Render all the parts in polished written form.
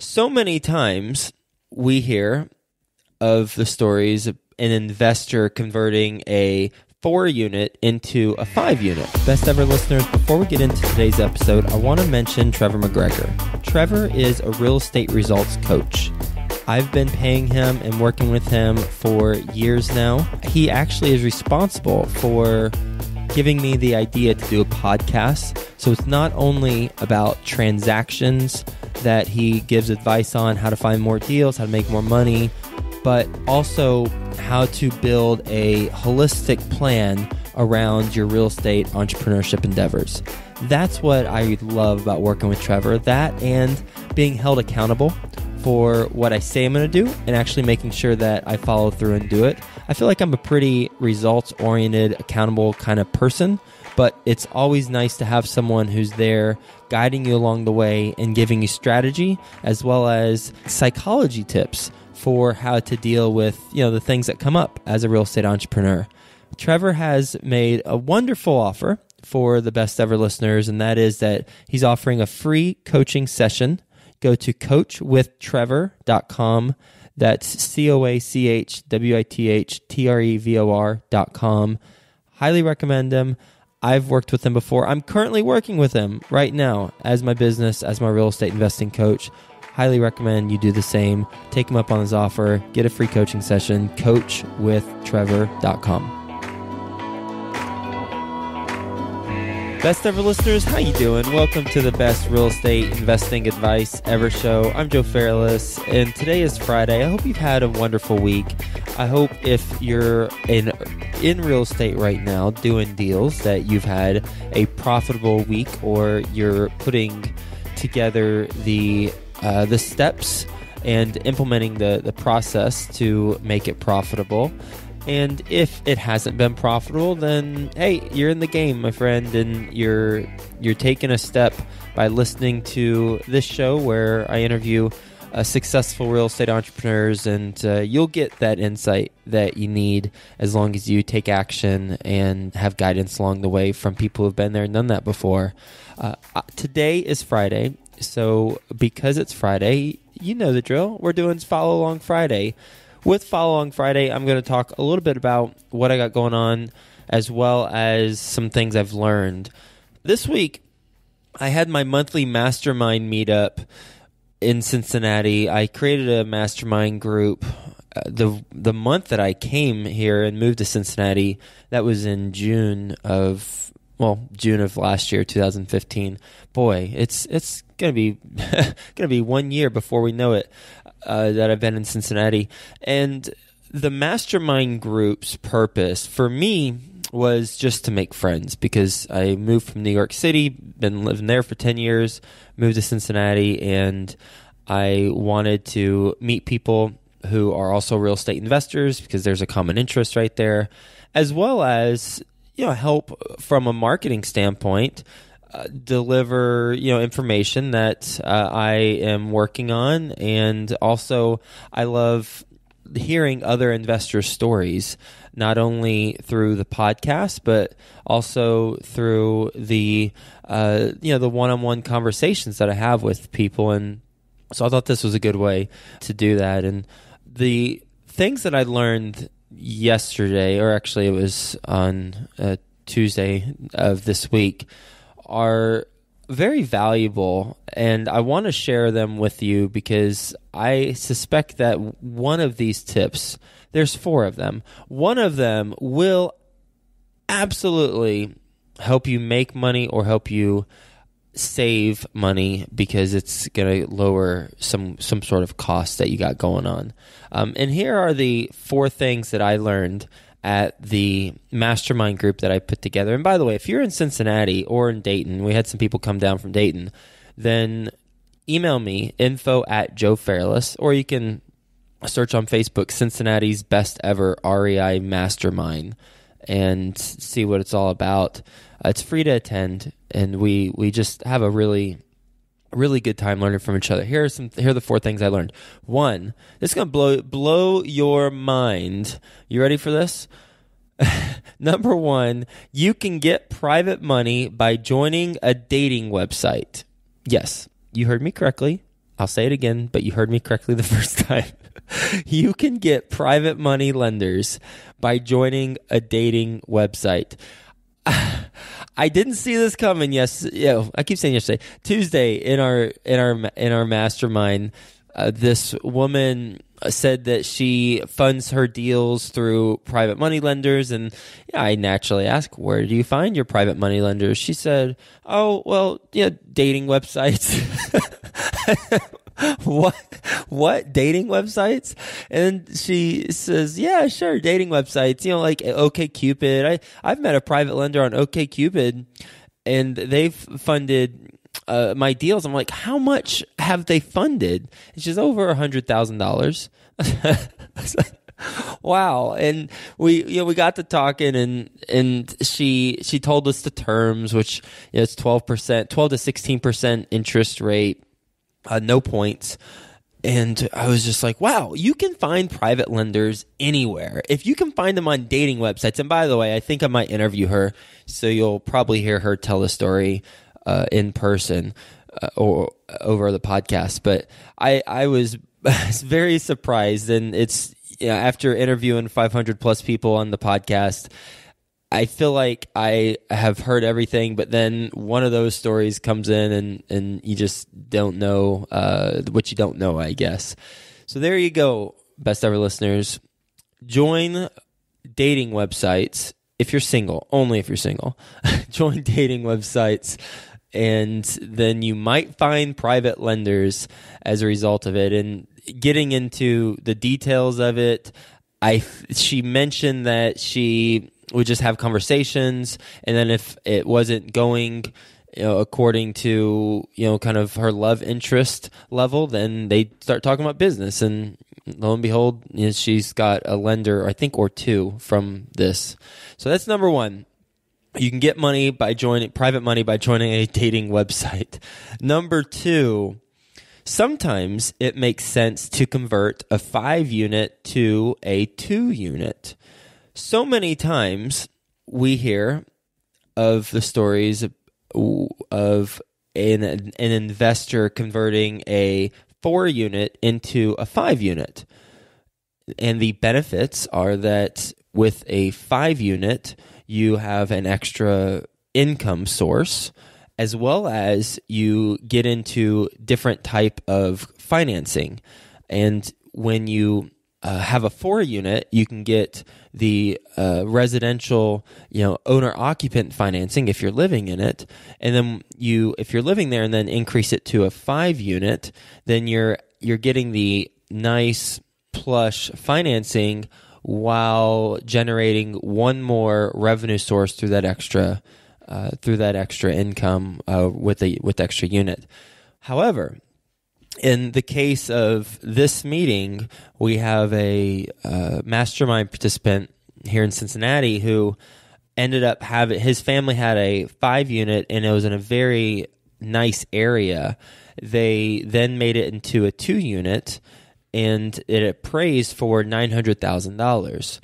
So many times we hear of the stories of an investor converting a 4-unit into a 5-unit. Best ever listeners, before we get into today's episode, I want to mention Trevor McGregor. Trevor is a real estate results coach. I've been paying him and working with him for years now. He actually is responsible for giving me the idea to do a podcast. So it's not only about transactions that he gives advice on, how to find more deals, how to make more money, but also how to build a holistic plan around your real estate entrepreneurship endeavors. That's what I love about working with Trevor, that and being held accountable for what I say I'm going to do and actually making sure that I follow through and do it. I feel like I'm a pretty results-oriented, accountable kind of person, but it's always nice to have someone who's there guiding you along the way and giving you strategy as well as psychology tips for how to deal with, the things that come up as a real estate entrepreneur. Trevor has made a wonderful offer for the best ever listeners, and that is that he's offering a free coaching session. Go to coachwithtrevor.com. That's coachwithtrevor.com. Highly recommend him. I've worked with him before. I'm currently working with him right now as my business, as my real estate investing coach. Highly recommend you do the same. Take him up on his offer. Get a free coaching session. coachwithtrevor.com. Best ever listeners, how you doing? Welcome to the best real estate investing advice ever show. I'm Joe Fairless, and today is Friday. I hope you've had a wonderful week. I hope if you're in real estate right now doing deals that you've had a profitable week, or you're putting together the steps and implementing the process to make it profitable. And if it hasn't been profitable, then hey, you're in the game, my friend, and you're taking a step by listening to this show where I interview successful real estate entrepreneurs, and you'll get that insight that you need as long as you take action and have guidance along the way from people who've been there and done that before. Today is Friday, so because it's Friday, you know the drill. We're doing Follow Along Friday. With Follow Along Friday, I'm going to talk a little bit about what I got going on as well as some things I've learned. This week, I had my monthly mastermind meetup in Cincinnati. I created a mastermind group the month that I came here and moved to Cincinnati. That was in June of last year, 2015. Boy, it's going to be 1 year before we know it. That I've been in Cincinnati. And the mastermind group's purpose for me was just to make friends, because I moved from New York City, been living there for 10 years, moved to Cincinnati, and I wanted to meet people who are also real estate investors, because there's a common interest right there, as well as help from a marketing standpoint, deliver information that I am working on. And also I love hearing other investor stories, not only through the podcast but also through the the one-on-one conversations that I have with people. And so I thought this was a good way to do that. And the things that I learned yesterday, or actually it was on Tuesday of this week, are very valuable, and I want to share them with you because I suspect that one of these tips, there's 4 of them, one of them will absolutely help you make money or help you save money, because it's going to lower some sort of cost that you got going on. And here are the 4 things that I learned at the mastermind group that I put together. And by the way, if you're in Cincinnati or in Dayton, we had some people come down from Dayton, then email me, info@JoeFairless, or you can search on Facebook, Cincinnati's Best Ever REI Mastermind, and see what it's all about. It's free to attend, and we just have a really good time learning from each other. Here are the 4 things I learned. 1, this is going to blow your mind. You ready for this? Number 1, you can get private money by joining a dating website. Yes, you heard me correctly. I'll say it again, but you heard me correctly the first time. You can get private money lenders by joining a dating website. I didn't see this coming. I keep saying yesterday. Tuesday in our mastermind, this woman said that she funds her deals through private money lenders, and I naturally asked, "Where do you find your private money lenders?" She said, "Oh, well, dating websites." What dating websites? And she says, "Yeah, sure, dating websites. Like OkCupid. I've met a private lender on OkCupid, and they've funded my deals." I'm like, "How much have they funded?" And she's over $100,000. Wow. And we got to talking, and she told us the terms, which it's 12% to 16% interest rate. No points. And I was just like, wow, you can find private lenders anywhere. If you can find them on dating websites. And by the way, I think I might interview her, so you'll probably hear her tell the story in person or over the podcast. But I was very surprised. And it's after interviewing 500 plus people on the podcast, I feel like I have heard everything, but then one of those stories comes in and you just don't know what you don't know, I guess. So there you go, best ever listeners. Join dating websites if you're single, only if you're single. Join dating websites, and then you might find private lenders as a result of it. And getting into the details of it, she mentioned that she would just have conversations, and then if it wasn't going according to kind of her love interest level, then they start talking about business, and lo and behold, she's got a lender, I think, or two from this. So that's number one. You can get money by joining private money by joining a dating website. Number two, sometimes it makes sense to convert a 5-unit to a 2-unit. So many times we hear of the stories of an investor converting a 4-unit into a 5-unit. And the benefits are that with a 5-unit, you have an extra income source, as well as you get into different type of financing. And when you have a 4-unit, you can get the residential, owner-occupant financing if you're living in it, and then if you're living there and then increase it to a 5-unit, then you're getting the nice plush financing while generating one more revenue source through that extra income with extra unit. However, in the case of this meeting, we have a mastermind participant here in Cincinnati who ended up his family had a 5-unit, and it was in a very nice area. They then made it into a 2-unit, and it appraised for $900,000.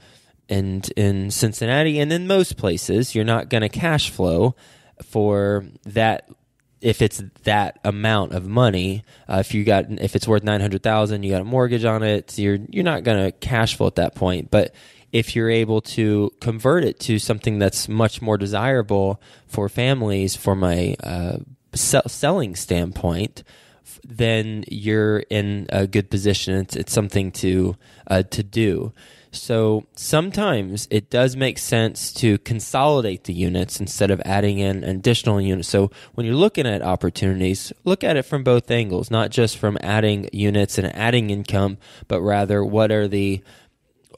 And in Cincinnati and in most places, you're not going to cash flow for that. If it's that amount of money, if it's worth $900,000, you got a mortgage on it, you're not going to cash flow at that point. But if you're able to convert it to something that's much more desirable for families, from a selling standpoint, then you're in a good position. It's something to do. So sometimes it does make sense to consolidate the units instead of adding in an additional unit. So when you're looking at opportunities, look at it from both angles, not just from adding units and adding income, but rather what are the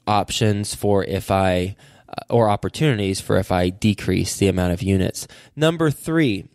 options for or opportunities for if I decrease the amount of units. Number 3,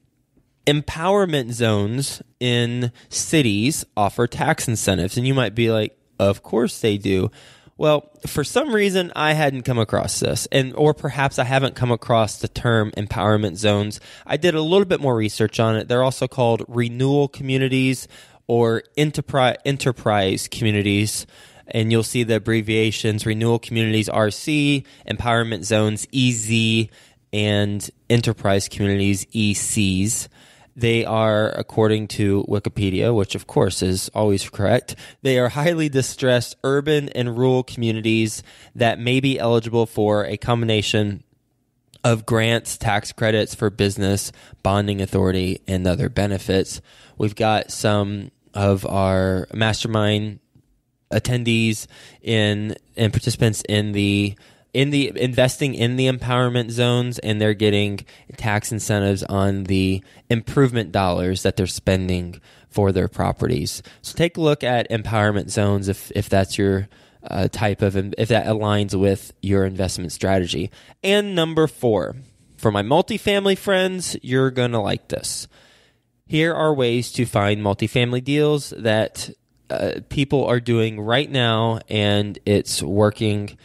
empowerment zones in cities offer tax incentives. And you might be like, of course they do. Well, for some reason, I hadn't come across this, or perhaps I haven't come across the term empowerment zones. I did a little bit more research on it. They're also called renewal communities or enterprise communities, and you'll see the abbreviations: renewal communities RC, empowerment zones EZ, and enterprise communities ECs. They are, according to Wikipedia, which of course is always correct, they are highly distressed urban and rural communities that may be eligible for a combination of grants, tax credits for business, bonding authority, and other benefits. We've got some of our mastermind attendees and participants in the investing in the empowerment zones, and they're getting tax incentives on the improvement dollars that they're spending for their properties. So take a look at empowerment zones if that's your if that aligns with your investment strategy. And number 4, for my multifamily friends, you're going to like this. Here are ways to find multifamily deals that people are doing right now, and it's working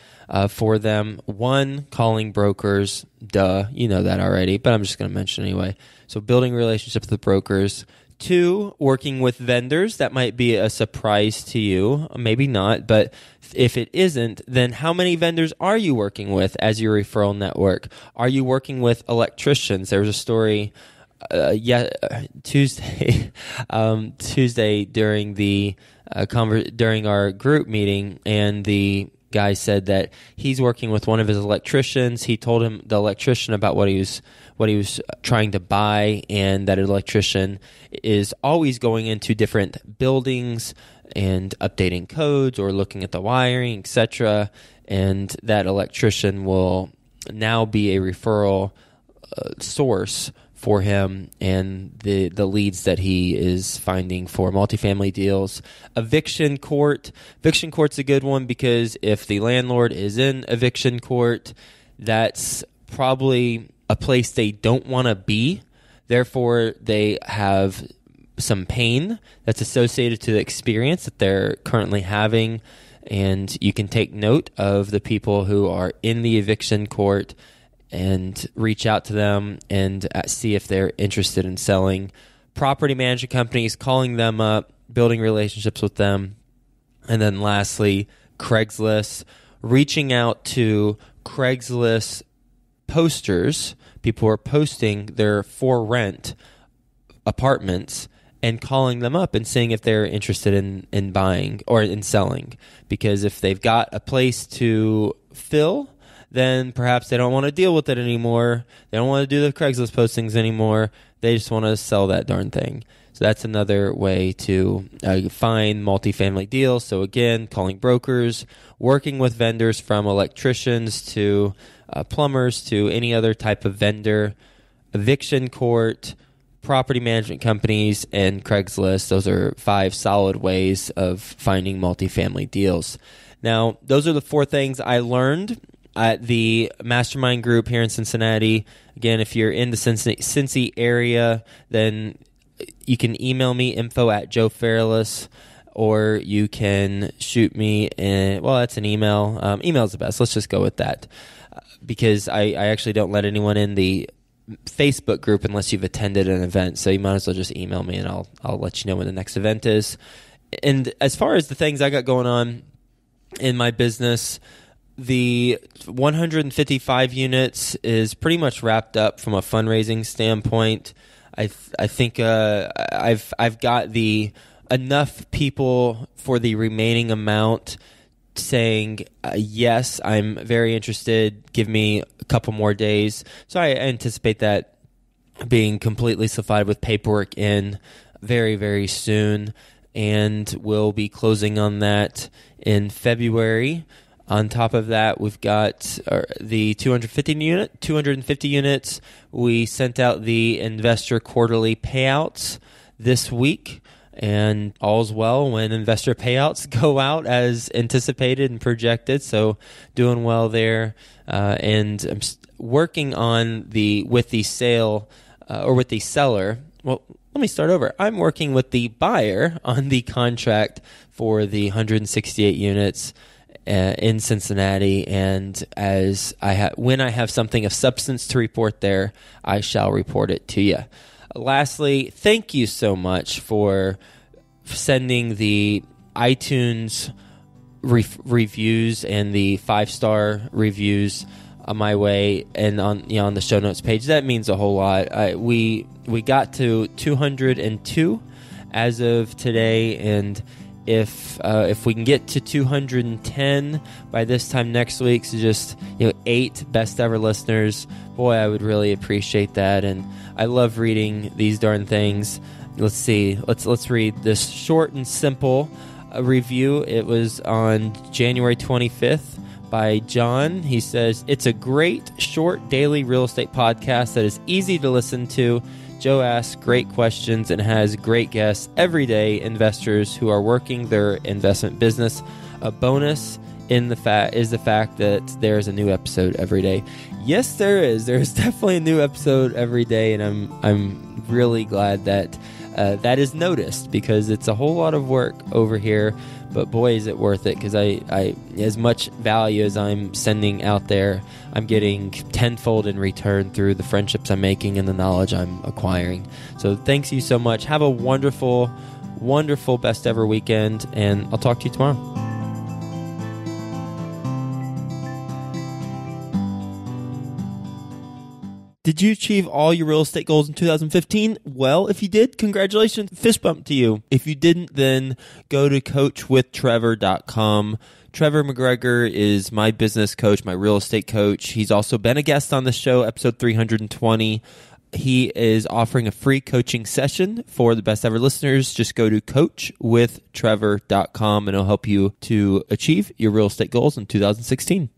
for them. 1, calling brokers. Duh, you know that already, but I'm just going to mention anyway. So building relationships with brokers. 2, working with vendors. That might be a surprise to you, maybe not, but if it isn't, then how many vendors are you working with as your referral network? Are you working with electricians? There was a story Tuesday during the during our group meeting, and the guy said that he's working with one of his electricians. He told him, the electrician, about what he was trying to buy, and that electrician is always going into different buildings and updating codes or looking at the wiring, etc. And that electrician will now be a referral source for him and the leads that he is finding for multifamily deals. Eviction court. Eviction court's a good one because if the landlord is in eviction court, that's probably a place they don't want to be. Therefore, they have some pain that's associated to the experience that they're currently having. And you can take note of the people who are in the eviction court and reach out to them and see if they're interested in selling. Property management companies, calling them up, building relationships with them. And then lastly, Craigslist, reaching out to Craigslist posters, people who are posting their for rent apartments, and calling them up and seeing if they're interested in buying or in selling. Because if they've got a place to fill, then perhaps they don't want to deal with it anymore. They don't want to do the Craigslist postings anymore. They just want to sell that darn thing. So that's another way to find multifamily deals. So again, calling brokers, working with vendors, from electricians to plumbers to any other type of vendor, eviction court, property management companies, and Craigslist. Those are 5 solid ways of finding multifamily deals. Now, those are the 4 things I learned at the mastermind group here in Cincinnati. Again, if you're in the Cincy area, then you can email me, info@JoeFairless, or you can shoot me that's an email. Email's the best. Let's just go with that, because I actually don't let anyone in the Facebook group unless you've attended an event. So you might as well just email me, and I'll let you know when the next event is. And as far as the things I got going on in my business, the 155 units is pretty much wrapped up from a fundraising standpoint. I think I've got enough people for the remaining amount saying yes, I'm very interested. Give me a couple more days. So I anticipate that being completely solidified with paperwork in very, very soon, and we'll be closing on that in February. On top of that, we've got the 250 units. We sent out the investor quarterly payouts this week, and all's well when investor payouts go out as anticipated and projected. So doing well there, and I'm working on with the seller. Well, let me start over. I'm working with the buyer on the contract for the 168 units in Cincinnati, and when I have something of substance to report there, I shall report it to you. Lastly, thank you so much for sending the iTunes reviews and the 5-star reviews. my way and on the show notes page. That means a whole lot. We got to 202 as of today, and if we can get to 210 by this time next week, so just 8 best ever listeners, boy, I would really appreciate that. And I love reading these darn things. Let's see. Let's read this short and simple review. It was on January 25th by John. He says, "It's a great, short, daily real estate podcast that is easy to listen to. Joe asks great questions and has great guests every day, investors who are working their investment business. A bonus is the fact that there's a new episode every day." Yes, there is. There's definitely a new episode every day, and I'm really glad that that is noticed, because it's a whole lot of work over here. But boy, is it worth it, because I as much value as I'm sending out there, I'm getting tenfold in return through the friendships I'm making and the knowledge I'm acquiring. So thanks you so much. Have a wonderful, wonderful best ever weekend, and I'll talk to you tomorrow. Did you achieve all your real estate goals in 2015? Well, if you did, congratulations. Fist bump to you. If you didn't, then go to coachwithtrevor.com. Trevor McGregor is my business coach, my real estate coach. He's also been a guest on the show, episode 320. He is offering a free coaching session for the best ever listeners. Just go to coachwithtrevor.com and it'll help you to achieve your real estate goals in 2016.